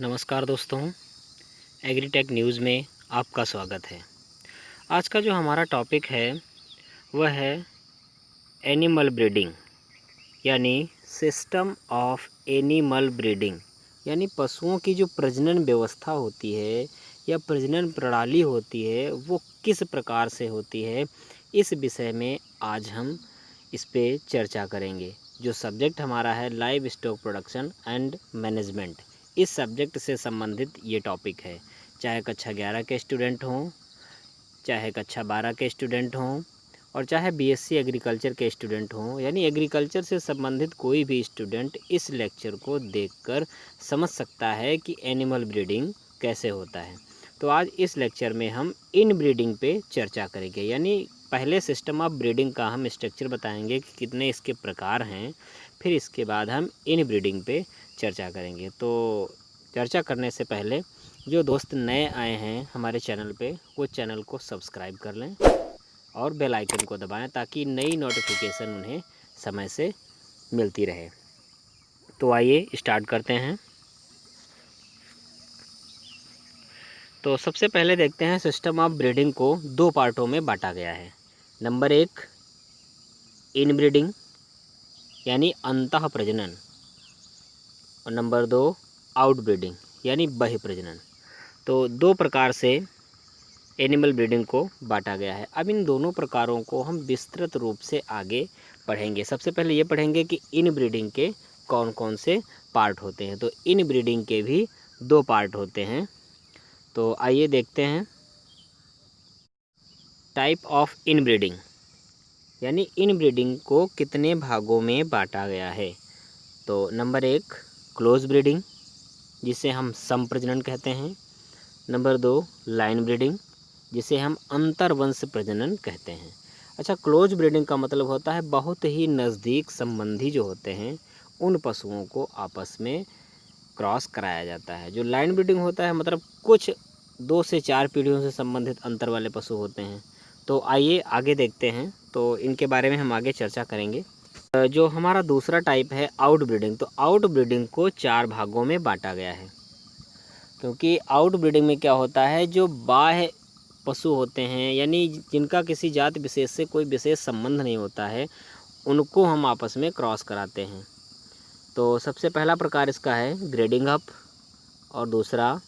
नमस्कार दोस्तों, agritech news में आपका स्वागत है। आज का जो हमारा टॉपिक है वह है एनिमल ब्रीडिंग यानी सिस्टम ऑफ एनिमल ब्रीडिंग, यानी पशुओं की जो प्रजनन व्यवस्था होती है या प्रजनन प्रणाली होती है वो किस प्रकार से होती है। इस विषय में आज हम इस पे चर्चा करेंगे। जो सब्जेक्ट हमारा है live stock production and management, इस सब्जेक्ट से संबंधित ये टॉपिक है। चाहे कक्षा 11 के स्टूडेंट हों, चाहे कक्षा 12 के स्टूडेंट हों और चाहे बीएससी एग्रीकल्चर के स्टूडेंट हों, यानी एग्रीकल्चर से संबंधित कोई भी स्टूडेंट इस लेक्चर को देखकर समझ सकता है कि एनिमल ब्रीडिंग कैसे होता है। तो आज इस लेक्चर में हम इन ब्रीडिंग पे चर्चा करेंगे, यानी पहले सिस्टम ऑफ ब्रीडिंग का हम स्ट्रक्चर बताएंगे कि कितने इसके प्रकार हैं, फिर इसके बाद हम इन ब्रीडिंग पे चर्चा करेंगे। तो चर्चा करने से पहले जो दोस्त नए आए हैं हमारे चैनल पे वो चैनल को सब्सक्राइब कर लें और बेल आइकन को दबाएं ताकि नई नोटिफिकेशन उन्हें समय से मिलती रहे। तो आइए स्टार्ट करते हैं। तो सबसे पहले देखते हैं सिस्टम ऑफ ब्रीडिंग को दो पार्टों में बांटा गया है। नंबर 1 इन ब्रीडिंग यानी अंतः प्रजनन, और नंबर 2 आउट ब्रीडिंग यानी बहि प्रजनन। तो दो प्रकार से एनिमल ब्रीडिंग को बांटा गया है। अब इन दोनों प्रकारों को हम विस्तृत रूप से आगे पढ़ेंगे। सबसे पहले ये पढ़ेंगे कि इन ब्रीडिंग के कौन कौन से पार्ट होते हैं। तो इन ब्रीडिंग के भी दो पार्ट होते हैं। तो आइए देखते हैं। टाइप ऑफ इन ब्रीडिंग यानी इन ब्रीडिंग को कितने भागों में बांटा गया है। तो नंबर 1 क्लोज ब्रीडिंग जिसे हम संप्रजनन कहते हैं। नंबर 2 लाइन ब्रीडिंग जिसे हम अंतर्वंश प्रजनन कहते हैं। अच्छा, क्लोज ब्रीडिंग का मतलब होता है बहुत ही नज़दीक संबंधी जो होते हैं उन पशुओं को आपस में क्रॉस कराया जाता है। जो लाइन ब्रीडिंग होता है मतलब कुछ 2 से 4 पीढ़ियों से संबंधित अंतर वाले पशु होते हैं। तो आइए आगे देखते हैं, तो इनके बारे में हम आगे चर्चा करेंगे। जो हमारा दूसरा टाइप है आउट ब्रीडिंग, तो आउट ब्रीडिंग को 4 भागों में बांटा गया है। क्योंकि आउट ब्रीडिंग में क्या होता है, जो बाह्य पशु होते हैं यानी जिनका किसी जाति विशेष से कोई विशेष संबंध नहीं होता है, उनको हम आपस में क्रॉस कराते हैं। तो सबसे पहला प्रकार इसका है ग्रेडिंग अप, और दूसरा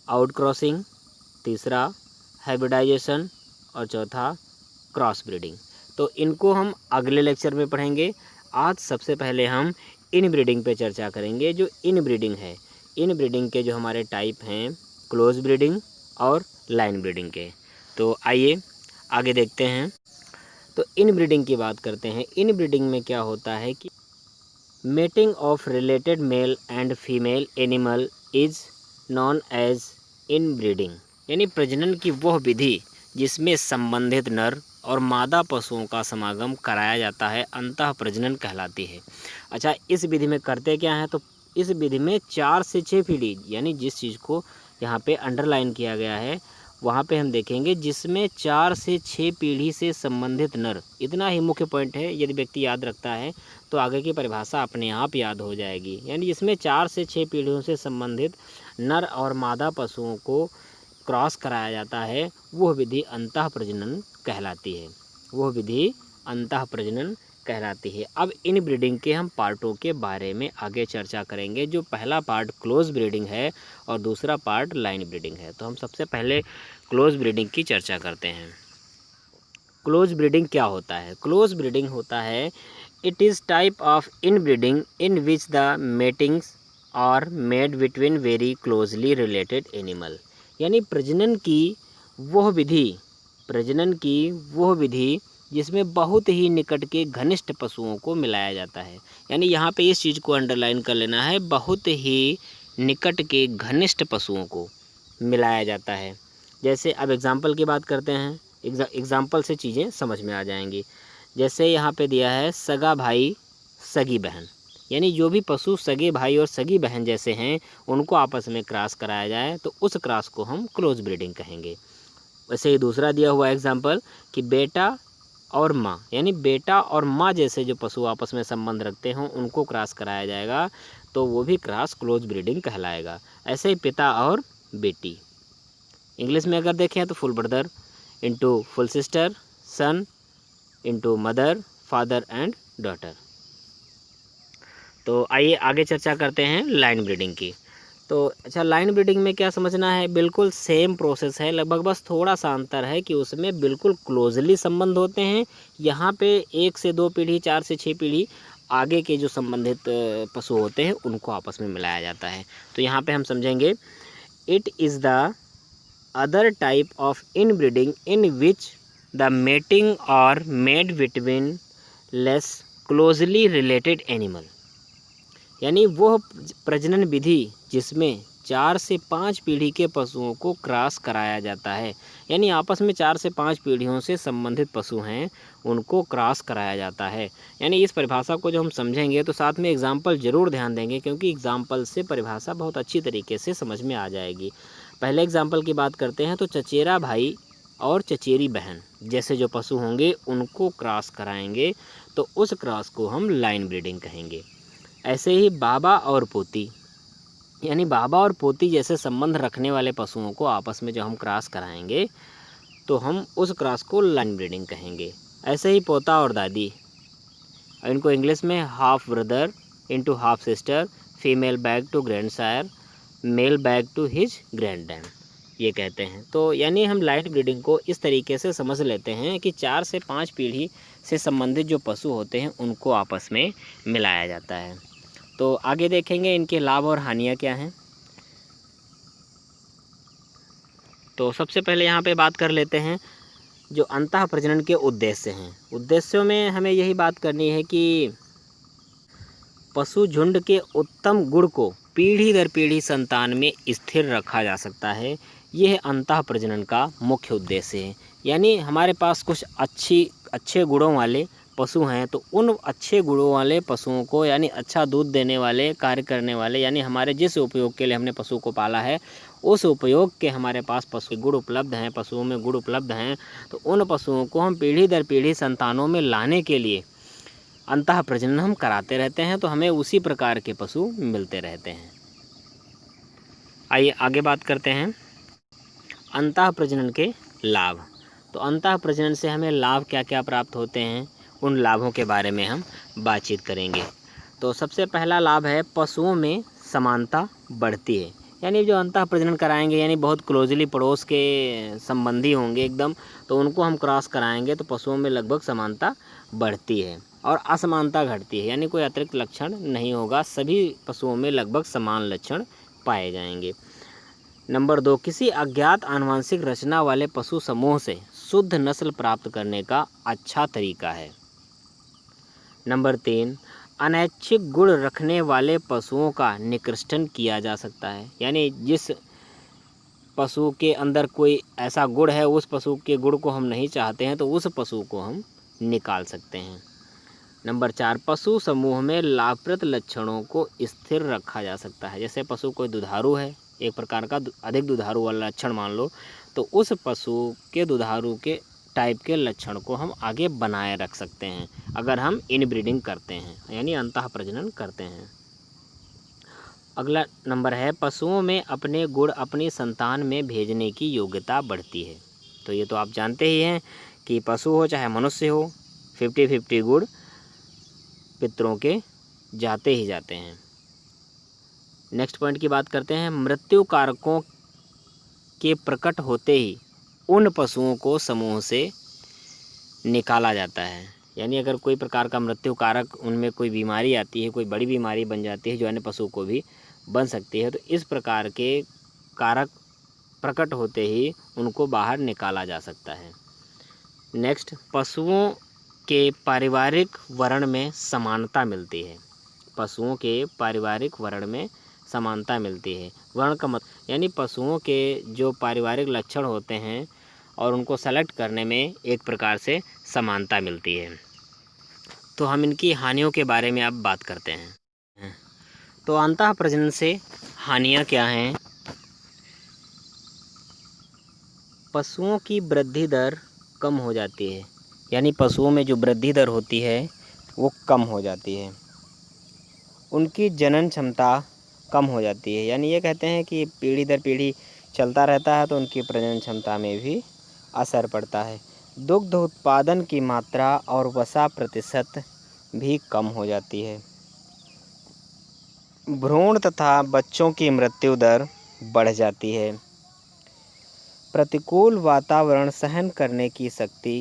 आउट क्रॉसिंग, तीसरा हाइब्रिडाइजेशन और चौथा क्रॉस ब्रीडिंग। तो इनको हम अगले लेक्चर में पढ़ेंगे। आज सबसे पहले हम इन ब्रीडिंग पे चर्चा करेंगे। जो इन ब्रीडिंग है, इन ब्रीडिंग के जो हमारे टाइप हैं क्लोज ब्रीडिंग और लाइन ब्रीडिंग के। तो आइए आगे देखते हैं। तो इन ब्रीडिंग की बात करते हैं। इन ब्रीडिंग में क्या होता है कि mating of related male and female animal is known as inbreeding, यानी प्रजनन की वह विधि जिसमें संबंधित नर और मादा पशुओं का समागम कराया जाता है अंतः प्रजनन कहलाती है। अच्छा, इस विधि में करते क्या है, तो इस विधि में 4 से 6 पीढ़ी, यानी जिस चीज़ को यहाँ पे अंडरलाइन किया गया है वहाँ पे हम देखेंगे जिसमें 4 से 6 पीढ़ी से संबंधित नर, इतना ही मुख्य पॉइंट है। यदि व्यक्ति याद रखता है तो आगे की परिभाषा अपने आप याद हो जाएगी। यानी जिसमें 4 से 6 पीढ़ियों से संबंधित नर और मादा पशुओं को क्रॉस कराया जाता है, वह विधि अंतः प्रजनन कहलाती है। वह विधि अंतः प्रजनन कहलाती है। अब इन ब्रीडिंग के हम पार्टों के बारे में आगे चर्चा करेंगे। जो पहला पार्ट क्लोज ब्रीडिंग है और दूसरा पार्ट लाइन ब्रीडिंग है। तो हम सबसे पहले क्लोज ब्रीडिंग की चर्चा करते हैं। क्लोज ब्रीडिंग क्या होता है? क्लोज ब्रीडिंग होता है it is type of in breeding in which the matings are made between very closely related animal, यानी प्रजनन की वह विधि जिसमें बहुत ही निकट के घनिष्ठ पशुओं को मिलाया जाता है। यानी यहाँ पे इस चीज़ को अंडरलाइन कर लेना है, बहुत ही निकट के घनिष्ठ पशुओं को मिलाया जाता है। जैसे अब एग्जाम्पल की बात करते हैं, एग्जाम्पल से चीज़ें समझ में आ जाएंगी। जैसे यहाँ पे दिया है सगा भाई सगी बहन, यानी जो भी पशु सगे भाई और सगी बहन जैसे हैं उनको आपस में क्रॉस कराया जाए तो उस क्रॉस को हम क्लोज ब्रीडिंग कहेंगे। वैसे ही दूसरा दिया हुआ एग्जाम्पल कि बेटा और माँ, यानी बेटा और माँ जैसे जो पशु आपस में संबंध रखते हों उनको क्रॉस कराया जाएगा तो वो भी क्रॉस क्लोज ब्रीडिंग कहलाएगा। ऐसे ही पिता और बेटी, इंग्लिश में अगर देखें तो full brother into full sister, son into mother, father and daughter. तो आइए आगे चर्चा करते हैं लाइन ब्रीडिंग की। तो अच्छा, लाइन ब्रीडिंग में क्या समझना है, बिल्कुल सेम प्रोसेस है लगभग, बस थोड़ा सा अंतर है कि उसमें बिल्कुल क्लोजली संबंध होते हैं। यहाँ पे 1 से 2 पीढ़ी, 4 से 6 पीढ़ी आगे के जो संबंधित पशु होते हैं उनको आपस में मिलाया जाता है। तो यहाँ पे हम समझेंगे, it is the other type of inbreeding in which the mating are made between less closely related animal, यानी वह प्रजनन विधि जिसमें 4 से 5 पीढ़ी के पशुओं को क्रॉस कराया जाता है, यानी आपस में 4 से 5 पीढ़ियों से संबंधित पशु हैं उनको क्रॉस कराया जाता है। यानी इस परिभाषा को जो हम समझेंगे तो साथ में एग्जाम्पल ज़रूर ध्यान देंगे, क्योंकि एग्जाम्पल से परिभाषा बहुत अच्छी तरीके से समझ में आ जाएगी। पहले एग्जाम्पल की बात करते हैं तो चचेरा भाई और चचेरी बहन जैसे जो पशु होंगे उनको क्रॉस कराएंगे तो उस क्रॉस को हम लाइन ब्रीडिंग कहेंगे। ऐसे ही बाबा और पोती, यानी बाबा और पोती जैसे संबंध रखने वाले पशुओं को आपस में जो हम क्रॉस कराएंगे तो हम उस क्रॉस को लाइन ब्रीडिंग कहेंगे। ऐसे ही पोता और दादी, इनको इंग्लिश में half brother into half sister, female back to grandsire, male back to his granddad, ये कहते हैं। तो यानी हम लाइन ब्रीडिंग को इस तरीके से समझ लेते हैं कि 4 से 5 पीढ़ी से संबंधित जो पशु होते हैं उनको आपस में मिलाया जाता है। तो आगे देखेंगे इनके लाभ और हानियाँ क्या हैं। तो सबसे पहले यहाँ पे बात कर लेते हैं जो अंतः प्रजनन के उद्देश्य हैं। उद्देश्यों में हमें यही बात करनी है कि पशु झुंड के उत्तम गुण को पीढ़ी दर पीढ़ी संतान में स्थिर रखा जा सकता है। यह अंतः प्रजनन का मुख्य उद्देश्य है। यानी हमारे पास कुछ अच्छे गुणों वाले पशु हैं तो उन अच्छे गुणों वाले पशुओं को, यानी अच्छा दूध देने वाले, कार्य करने वाले, यानी हमारे जिस उपयोग के लिए हमने पशु को पाला है उस उपयोग के हमारे पास पशु गुण उपलब्ध हैं, पशुओं में गुण उपलब्ध हैं, तो उन पशुओं को हम पीढ़ी दर पीढ़ी संतानों में लाने के लिए अंतः प्रजनन हम कराते रहते हैं, तो हमें उसी प्रकार के पशु मिलते रहते हैं। आइए आगे बात करते हैं अंतः प्रजनन के लाभ। तो अंतः प्रजनन से हमें लाभ क्या क्या प्राप्त होते हैं, उन लाभों के बारे में हम बातचीत करेंगे। तो सबसे पहला लाभ है पशुओं में समानता बढ़ती है। यानी जो अंतः प्रजनन कराएंगे, यानी बहुत क्लोजली पड़ोस के संबंधी होंगे एकदम, तो उनको हम क्रॉस कराएंगे तो पशुओं में लगभग समानता बढ़ती है और असमानता घटती है, यानी कोई अतिरिक्त लक्षण नहीं होगा, सभी पशुओं में लगभग समान लक्षण पाए जाएंगे। नंबर 2, किसी अज्ञात आनुवंशिक रचना वाले पशु समूह से शुद्ध नस्ल प्राप्त करने का अच्छा तरीका है। नंबर 3, अनैच्छिक गुण रखने वाले पशुओं का निकृष्टन किया जा सकता है। यानी जिस पशु के अंदर कोई ऐसा गुण है, उस पशु के गुण को हम नहीं चाहते हैं तो उस पशु को हम निकाल सकते हैं। नंबर 4, पशु समूह में लाभप्रद लक्षणों को स्थिर रखा जा सकता है। जैसे पशु कोई दुधारू है, एक प्रकार का अधिक दुधारू वाला लक्षण मान लो, तो उस पशु के दुधारू के टाइप के लक्षण को हम आगे बनाए रख सकते हैं अगर हम इनब्रीडिंग करते हैं, यानी अंतः प्रजनन करते हैं। अगला नंबर है पशुओं में अपने गुण अपनी संतान में भेजने की योग्यता बढ़ती है। तो ये तो आप जानते ही हैं कि पशु हो चाहे मनुष्य हो, 50-50 गुण पितरों के जाते ही जाते हैं। नेक्स्ट पॉइंट की बात करते हैं, मृत्यु कारकों के प्रकट होते ही उन पशुओं को समूह से निकाला जाता है। यानी अगर कोई प्रकार का मृत्यु कारक, उनमें कोई बीमारी आती है, कोई बड़ी बीमारी बन जाती है जो अन्य पशु को भी बन सकती है, तो इस प्रकार के कारक प्रकट होते ही उनको बाहर निकाला जा सकता है। नेक्स्ट, पशुओं के पारिवारिक वर्ण में समानता मिलती है। पशुओं के पारिवारिक वर्ण में समानता मिलती है। वर्ण का मतलब यानी पशुओं के जो पारिवारिक लक्षण होते हैं और उनको सेलेक्ट करने में एक प्रकार से समानता मिलती है। तो हम इनकी हानियों के बारे में अब बात करते हैं। तो अंतः प्रजनन से हानियाँ क्या हैं? पशुओं की वृद्धि दर कम हो जाती है, यानी पशुओं में जो वृद्धि दर होती है वो कम हो जाती है। उनकी जनन क्षमता कम हो जाती है। यानी ये कहते हैं कि पीढ़ी दर पीढ़ी चलता रहता है तो उनकी प्रजनन क्षमता में भी असर पड़ता है। दुग्ध उत्पादन की मात्रा और वसा प्रतिशत भी कम हो जाती है। भ्रूण तथा बच्चों की मृत्यु दर बढ़ जाती है। प्रतिकूल वातावरण सहन करने की शक्ति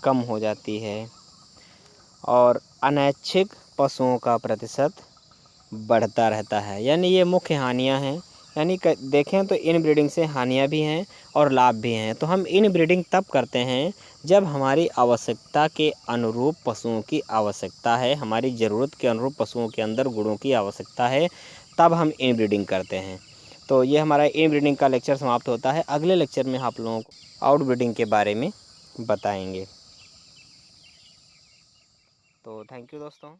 कम हो जाती है और अनैच्छिक पशुओं का प्रतिशत बढ़ता रहता है। यानी ये मुख्य हानियाँ हैं। यानी देखें तो इन ब्रीडिंग से हानियाँ भी हैं और लाभ भी हैं। तो हम इन ब्रीडिंग तब करते हैं जब हमारी आवश्यकता के अनुरूप पशुओं की आवश्यकता है, हमारी ज़रूरत के अनुरूप पशुओं के अंदर गुणों की आवश्यकता है, तब हम इन ब्रीडिंग करते हैं। तो ये हमारा इन ब्रीडिंग का लेक्चर समाप्त होता है। अगले लेक्चर में आप लोगों को आउट ब्रीडिंग के बारे में बताएंगे। तो थैंक यू दोस्तों।